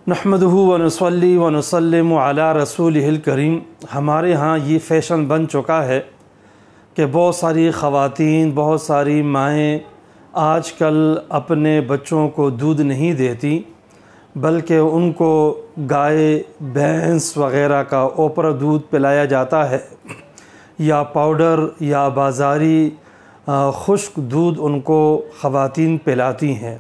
نحمدہ ونصلی ونسلم علی رسولہ الکریم۔ ہمارے ہاں یہ فیشن بن چکا ہے کہ بہت ساری خواتین، بہت ساری مائیں آج کل اپنے بچوں کو دودھ نہیں دیتی، بلکہ ان کو گائے، بھینس وغیرہ کا اوپرا دودھ پلایا جاتا ہے، یا پاؤڈر یا بازاری خشک دودھ ان کو خواتین پلاتی ہیں۔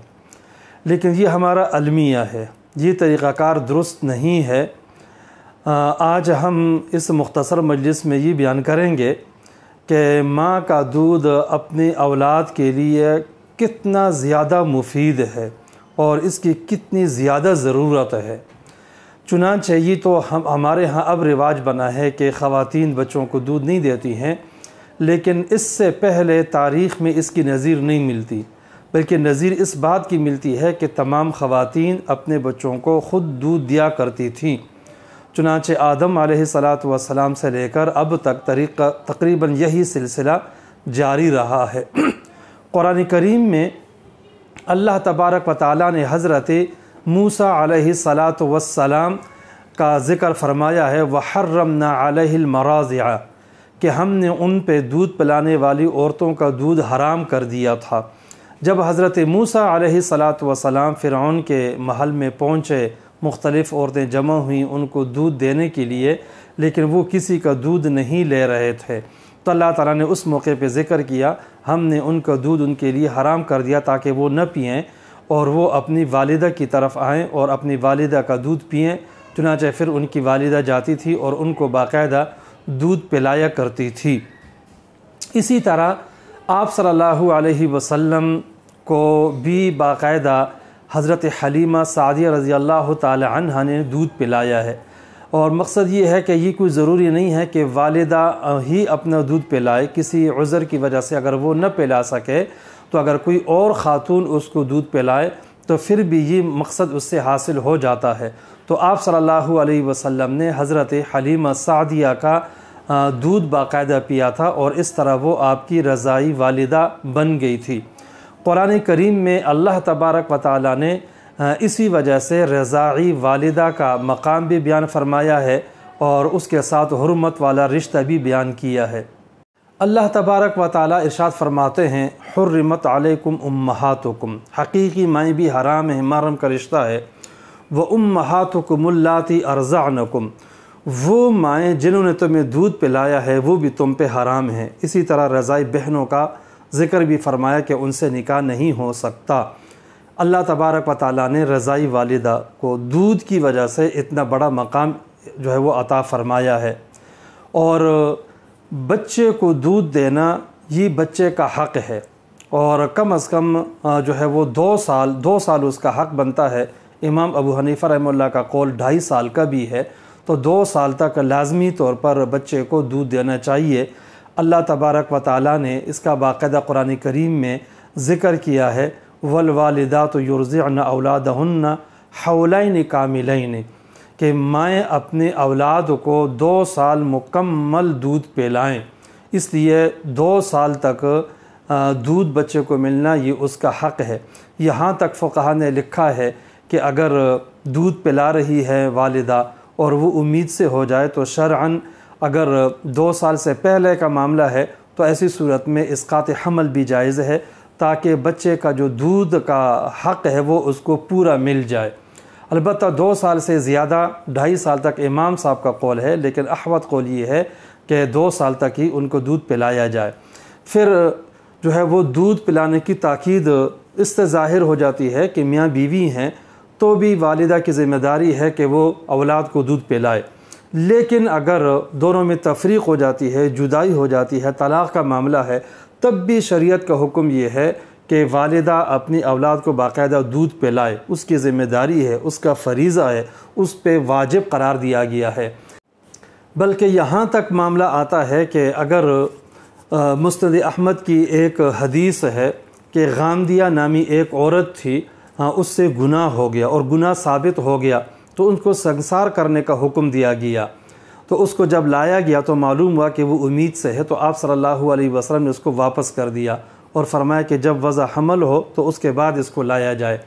لیکن یہ ہمارا المیہ ہے، یہ طریقہ کار درست نہیں ہے۔ آج ہم اس مختصر مجلس میں یہ بیان کریں گے کہ ماں کا دودھ اپنی اولاد کے لیے کتنا زیادہ مفید ہے اور اس کی کتنی زیادہ ضرورت ہے۔ چنانچہ یہ تو ہمارے ہاں اب رواج بنا ہے کہ خواتین بچوں کو دودھ نہیں دیتی ہیں، لیکن اس سے پہلے تاریخ میں اس کی نظیر نہیں ملتی، بلکہ نظیر اس بات کی ملتی ہے کہ تمام خواتین اپنے بچوں کو خود دودھ دیا کرتی تھیں۔ چنانچہ آدم علیہ السلام سے لے کر اب تک تقریباً یہی سلسلہ جاری رہا ہے۔ قرآن کریم میں اللہ تبارک و تعالیٰ نے حضرت موسیٰ علیہ السلام کا ذکر فرمایا ہے، وَحَرَّمْنَا عَلَيْهِ الْمَرَاضِعَ، کہ ہم نے ان پہ دودھ پلانے والی عورتوں کا دودھ حرام کر دیا تھا۔ جب حضرت موسیٰ علیہ السلام فرعون کے محل میں پہنچے، مختلف عورتیں جمع ہوئیں ان کو دودھ دینے کے لیے، لیکن وہ کسی کا دودھ نہیں لے رہے تھے، تو اللہ تعالیٰ نے اس موقع پہ ذکر کیا، ہم نے ان کا دودھ ان کے لیے حرام کر دیا تاکہ وہ نہ پئیں اور وہ اپنی والدہ کی طرف آئیں اور اپنی والدہ کا دودھ پئیں۔ چنانچہ پھر ان کی والدہ جاتی تھی اور ان کو باقاعدہ دودھ پلایا کرتی تھی۔ اسی طرح آپ صلی اللہ علیہ وسلم کو بھی باقاعدہ حضرت حلیمہ سعدیہ رضی اللہ تعالی عنہ نے دودھ پلایا ہے، اور مقصد یہ ہے کہ یہ کوئی ضروری نہیں ہے کہ والدہ ہی اپنا دودھ پلائے۔ کسی عذر کی وجہ سے اگر وہ نہ پلا سکے تو اگر کوئی اور خاتون اس کو دودھ پلائے تو پھر بھی یہ مقصد اس سے حاصل ہو جاتا ہے۔ تو آپ صلی اللہ علیہ وسلم نے حضرت حلیمہ سعدیہ کا دودھ باقاعدہ پیا تھا، اور اس طرح وہ آپ کی رضائی والدہ بن گئی تھی۔ قرآن کریم میں اللہ تبارک و تعالیٰ نے اسی وجہ سے رضاعی والدہ کا مقام بھی بیان فرمایا ہے اور اس کے ساتھ حرمت والا رشتہ بھی بیان کیا ہے۔ اللہ تبارک و تعالیٰ ارشاد فرماتے ہیں، حرمت علیکم امہاتکم، حقیقی مائیں بھی حرام ہیں، محرم کا رشتہ ہے۔ وَأُمَّهَاتُكُمُ اللَّاتِي أَرْضَعْنَكُمْ، وہ مائیں جنہوں نے تمہیں دودھ پلایا ہے وہ بھی تم پہ حرام ہیں۔ اسی طرح رضائی بہنوں کا ذکر بھی فرمایا کہ ان سے نکاح نہیں ہو سکتا۔ اللہ تبارک و تعالیٰ نے رضائی والدہ کو دودھ کی وجہ سے اتنا بڑا مقام جو ہے وہ عطا فرمایا ہے، اور بچے کو دودھ دینا یہ بچے کا حق ہے، اور کم از کم جو ہے وہ 2 سال اس کا حق بنتا ہے۔ امام ابو حنیفہ رحمہ اللہ کا قول 2.5 سال کا بھی ہے، تو 2 سال تک لازمی طور پر بچے کو دودھ دینا چاہیے۔ اللہ تبارک و تعالیٰ نے اس کا باقاعدہ قرآن کریم میں ذکر کیا ہے، والوالدات یرضعن اولادہن حولین کاملین، کہ مائیں اپنے اولاد کو 2 سال مکمل دودھ پلائیں۔ اس لیے 2 سال تک دودھ بچے کو ملنا یہ اس کا حق ہے۔ یہاں تک فقہا نے لکھا ہے کہ اگر دودھ پلا رہی ہے والدہ اور وہ امید سے ہو جائے تو شرعاً اگر 2 سال سے پہلے کا معاملہ ہے تو ایسی صورت میں اسقاط حمل بھی جائز ہے، تاکہ بچے کا جو دودھ کا حق ہے وہ اس کو پورا مل جائے۔ البتہ 2 سال سے زیادہ 2.5 سال تک امام صاحب کا قول ہے، لیکن احوط قول یہ ہے کہ 2 سال تک ہی ان کو دودھ پلایا جائے۔ پھر جو ہے وہ دودھ پلانے کی تاکید اس سے ظاہر ہو جاتی ہے کہ میاں بیوی ہیں تو بھی والدہ کی ذمہ داری ہے کہ وہ اولاد کو دودھ پلائے، لیکن اگر دونوں میں تفریق ہو جاتی ہے، جدائی ہو جاتی ہے، طلاق کا معاملہ ہے، تب بھی شریعت کا حکم یہ ہے کہ والدہ اپنی اولاد کو باقاعدہ دودھ پلائے، اس کی ذمہ داری ہے، اس کا فریضہ ہے، اس پہ واجب قرار دیا گیا ہے۔ بلکہ یہاں تک معاملہ آتا ہے کہ اگر مسند احمد کی ایک حدیث ہے کہ غامدیہ نامی ایک عورت تھی، اس سے گناہ ہو گیا اور گناہ ثابت ہو گیا تو ان کو سنسار کرنے کا حکم دیا گیا، تو اس کو جب لایا گیا تو معلوم ہوا کہ وہ امید سے ہے، تو آپ صلی اللہ علیہ وسلم نے اس کو واپس کر دیا اور فرمایا کہ جب وضع حمل ہو تو اس کے بعد اس کو لایا جائے۔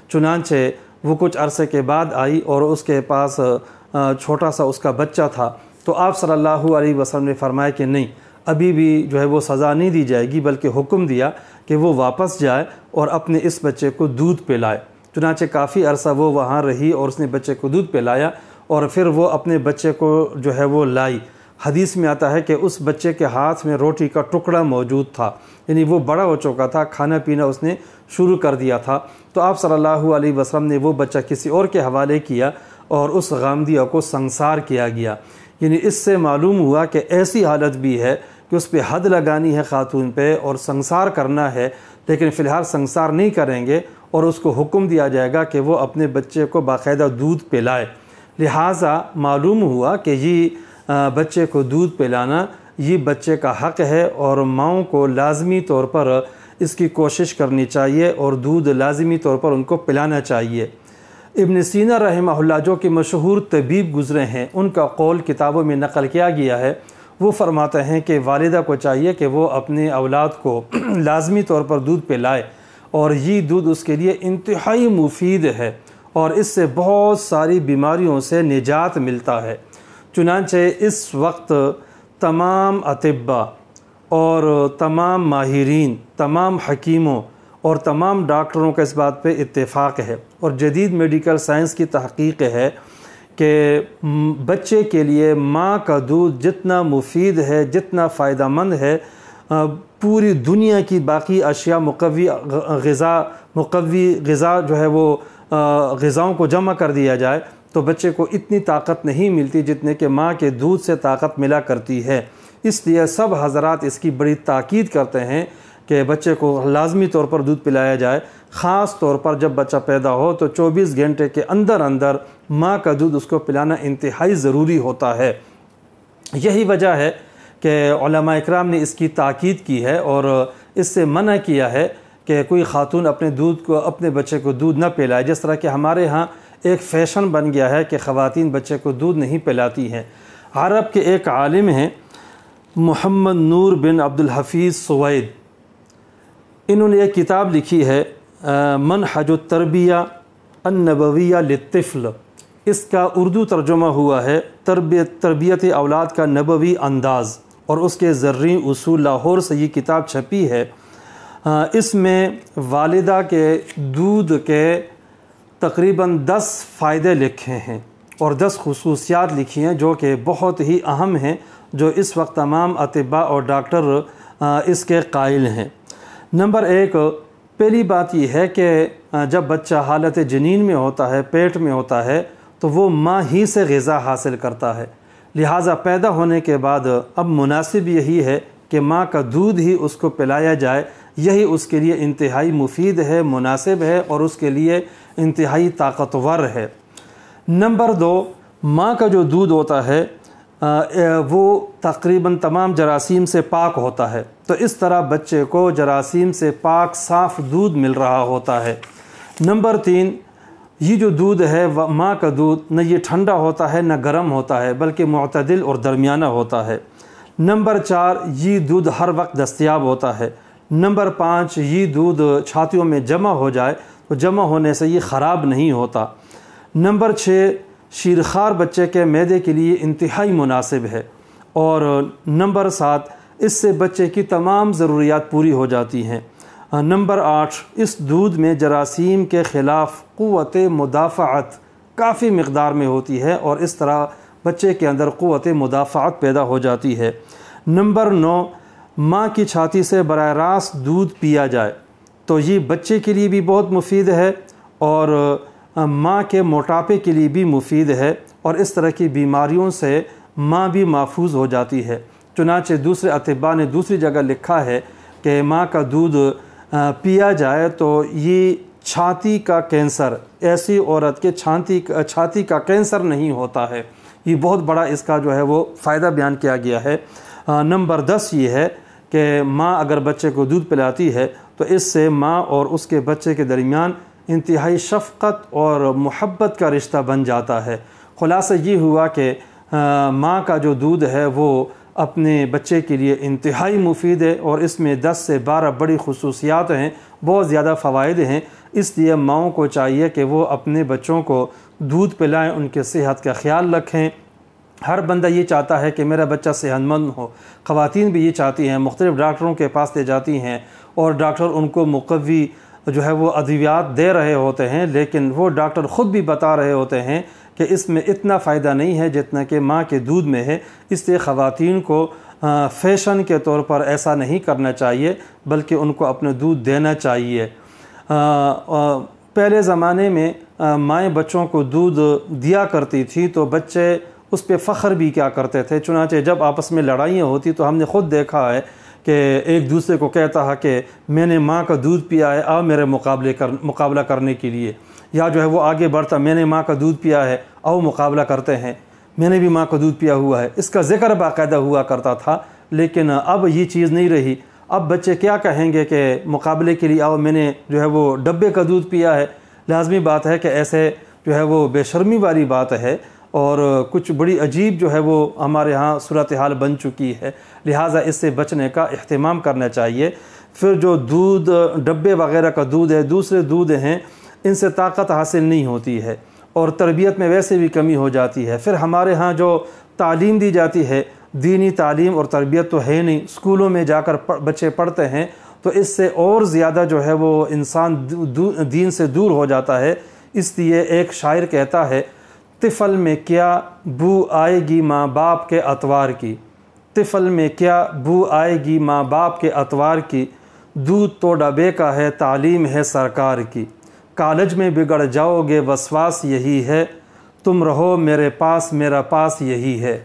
چنانچہ وہ کچھ عرصے کے بعد آئی اور اس کے پاس چھوٹا سا اس کا بچہ تھا، تو آپ صلی اللہ علیہ وسلم نے فرمایا کہ نہیں، ابھی بھی جو ہے وہ سزا نہیں دی جائے گی، بلکہ حکم دیا کہ وہ واپس جائے اور اپنے اس بچے کو دودھ پلائے۔ چنانچہ کافی عرصہ وہ وہاں رہی اور اس نے بچے کو دودھ پلایا اور پھر وہ اپنے بچے کو جو ہے وہ لائی۔ حدیث میں آتا ہے کہ اس بچے کے ہاتھ میں روٹی کا ٹکڑا موجود تھا، یعنی وہ بڑا ہو چکا تھا، کھانا پینا اس نے شروع کر دیا تھا۔ تو آپ صلی اللہ علیہ وسلم نے وہ بچہ کسی اور کے حوالے کیا اور اس غامدیہ کو سنسار کیا گیا۔ یعنی اس سے معلوم ہوا کہ ایسی حالت بھی ہے کہ اس پہ حد لگانی ہے خاتون پہ اور سنسار کرنا ہے، لیکن فی الحال سنسار نہیں کریں گے اور اس کو حکم دیا جائے گا کہ وہ اپنے بچے کو باقاعدہ دودھ پلائے۔ لہٰذا معلوم ہوا کہ یہ بچے کو دودھ پلانا یہ بچے کا حق ہے اور ماؤں کو لازمی طور پر اس کی کوشش کرنی چاہیے اور دودھ لازمی طور پر ان کو پلانا چاہیے۔ ابن سینا رحمہ اللہ جو کہ مشہور طبیب گزرے ہیں، ان کا قول کتابوں میں نقل کیا گیا ہے، وہ فرماتے ہیں کہ والدہ کو چاہیے کہ وہ اپنے اولاد کو لازمی طور پر دودھ پلائے اور یہ دودھ اس کے لیے انتہائی مفید ہے اور اس سے بہت ساری بیماریوں سے نجات ملتا ہے۔ چنانچہ اس وقت تمام اطباء اور تمام ماہرین، تمام حکیموں اور تمام ڈاکٹروں کا اس بات پہ اتفاق ہے اور جدید میڈیکل سائنس کی تحقیق ہے کہ بچے کے لیے ماں کا دودھ جتنا مفید ہے، جتنا فائدہ مند ہے، پوری دنیا کی باقی اشیاء مقوی غذا جو ہے وہ غذاؤں کو جمع کر دیا جائے تو بچے کو اتنی طاقت نہیں ملتی جتنے کہ ماں کے دودھ سے طاقت ملا کرتی ہے۔ اس لیے سب حضرات اس کی بڑی تاکید کرتے ہیں کہ بچے کو لازمی طور پر دودھ پلایا جائے، خاص طور پر جب بچہ پیدا ہو تو 24 گھنٹے کے اندر اندر ماں کا دودھ اس کو پلانا انتہائی ضروری ہوتا ہے۔ یہی وجہ ہے کہ علماء اکرام نے اس کی تاکید کی ہے اور اس سے منع کیا ہے کہ کوئی خاتون اپنے بچے کو دودھ نہ پلائے، جس طرح کہ ہمارے ہاں ایک فیشن بن گیا ہے کہ خواتین بچے کو دودھ نہیں پلاتی ہیں۔ عرب کے ایک عالم ہیں محمد نور بن عبدالحفیظ سوید، انہوں نے ایک کتاب لکھی ہے منہج التربیہ النبویہ للطفل، اس کا اردو ترجمہ ہوا ہے تربیت اولاد کا نبوی انداز، اور اس کے زرعی اصول، لاہور سے یہ کتاب چھپی ہے۔ اس میں والدہ کے دودھ کے تقریباً 10 فائدے لکھے ہیں اور 10 خصوصیات لکھی ہیں جو کہ بہت ہی اہم ہیں، جو اس وقت تمام اطباء اور ڈاکٹر اس کے قائل ہیں۔ نمبر 1، پہلی بات یہ ہے کہ جب بچہ حالت جنین میں ہوتا ہے، پیٹ میں ہوتا ہے، تو وہ ماں ہی سے غذا حاصل کرتا ہے، لہٰذا پیدا ہونے کے بعد اب مناسب یہی ہے کہ ماں کا دودھ ہی اس کو پلایا جائے، یہی اس کے لیے انتہائی مفید ہے، مناسب ہے اور اس کے لیے انتہائی طاقتور ہے۔ نمبر 2، ماں کا جو دودھ ہوتا ہے وہ تقریباً تمام جراثیم سے پاک ہوتا ہے، تو اس طرح بچے کو جراثیم سے پاک صاف دودھ مل رہا ہوتا ہے۔ نمبر 3، یہ جو دودھ ہے ماں کا دودھ نہ یہ ٹھنڈا ہوتا ہے نہ گرم ہوتا ہے، بلکہ معتدل اور درمیانہ ہوتا ہے۔ نمبر 4، یہ دودھ ہر وقت دستیاب ہوتا ہے۔ نمبر 5، یہ دودھ چھاتیوں میں جمع ہو جائے تو جمع ہونے سے یہ خراب نہیں ہوتا۔ نمبر 6، شیرخوار بچے کے معدے کے لیے انتہائی مناسب ہے۔ اور نمبر 7، اس سے بچے کی تمام ضروریات پوری ہو جاتی ہیں۔ نمبر 8، اس دودھ میں جراثیم کے خلاف قوت مدافعت کافی مقدار میں ہوتی ہے اور اس طرح بچے کے اندر قوت مدافعت پیدا ہو جاتی ہے۔ نمبر 9، ماں کی چھاتی سے براہ راست دودھ پیا جائے تو یہ بچے کے لیے بھی بہت مفید ہے اور ماں کے موٹاپے کے لیے بھی مفید ہے اور اس طرح کی بیماریوں سے ماں بھی محفوظ ہو جاتی ہے۔ چنانچہ دوسرے اطباء نے دوسری جگہ لکھا ہے کہ ماں کا دودھ پیا جائے تو یہ چھاتی کا کینسر، ایسی عورت کے چھاتی کا کینسر نہیں ہوتا ہے۔ یہ بہت بڑا اس کا جو ہے وہ فائدہ بیان کیا گیا ہے۔ نمبر 10 یہ ہے کہ ماں اگر بچے کو دودھ پلاتی ہے تو اس سے ماں اور اس کے بچے کے درمیان انتہائی شفقت اور محبت کا رشتہ بن جاتا ہے۔ خلاصہ یہ ہوا کہ ماں کا جو دودھ ہے وہ اپنے بچے کے لیے انتہائی مفید ہے، اور اس میں 10 سے 12 بڑی خصوصیات ہیں، بہت زیادہ فوائد ہیں۔ اس لیے ماؤں کو چاہیے کہ وہ اپنے بچوں کو دودھ پلائیں، ان کے صحت کا خیال رکھیں۔ ہر بندہ یہ چاہتا ہے کہ میرا بچہ صحت مند ہو، خواتین بھی یہ چاہتی ہیں، مختلف ڈاکٹروں کے پاس لے جاتی ہیں، اور ڈاکٹر ان کو مقوی جو ہے وہ ادویات دے رہے ہوتے ہیں، لیکن وہ ڈاکٹر خود بھی بتا رہے ہوتے ہیں کہ اس میں اتنا فائدہ نہیں ہے جتنا کہ ماں کے دودھ میں ہے۔ اس لیے خواتین کو فیشن کے طور پر ایسا نہیں کرنا چاہیے، بلکہ ان کو اپنا دودھ دینا چاہیے۔ پہلے زمانے میں مائیں بچوں کو دودھ دیا کرتی تھی تو بچے اس پہ فخر بھی کیا کرتے تھے، چنانچہ جب آپس میں لڑائیاں ہوتی تو ہم نے خود دیکھا ہے کہ ایک دوسرے کو کہتا ہے کہ میں نے ماں کا دودھ پیا ہے، آؤ میرے مقابلہ کرنے کے لیے، یا جو ہے وہ آگے بڑھتا، میں نے ماں کا دودھ پیا ہے، آؤ مقابلہ کرتے ہیں، میں نے بھی ماں کا دودھ پیا ہوا ہے۔ اس کا ذکر باقاعدہ ہوا کرتا تھا، لیکن اب یہ چیز نہیں رہی۔ اب بچے کیا کہیں گے کہ مقابلے کے لیے آؤ، میں نے جو ہے وہ ڈبے کا دودھ پیا ہے۔ لازمی بات ہے کہ ایسے جو ہے وہ بے شرمی والی بات ہے، اور کچھ بڑی عجیب جو ہے وہ ہمارے ہاں صورتحال بن چکی ہے، لہٰذا اس سے بچنے کا اہتمام کرنا چاہیے۔ پھر جو دودھ ڈبے وغیرہ کا دودھ ہے، دوسرے دودھ ہیں، ان سے طاقت حاصل نہیں ہوتی ہے، اور تربیت میں ویسے بھی کمی ہو جاتی ہے۔ پھر ہمارے ہاں جو تعلیم دی جاتی ہے، دینی تعلیم اور تربیت تو ہے نہیں، اسکولوں میں جا کر بچے پڑھتے ہیں، تو اس سے اور زیادہ جو ہے وہ انسان دین سے دور ہو جاتا ہے۔ اس لیے ایک شاعر کہتا ہے، طفل میں کیا بو آئے گی ماں باپ کے اطوار کی، طفل میں کیا بو آئے گی ماں باپ کے اطوار کی، دودھ تو ڈبے کا ہے تعلیم ہے سرکار کی، کالج میں بگڑ جاؤ گے وسواس یہی ہے، تم رہو میرے پاس میرا پاس یہی ہے۔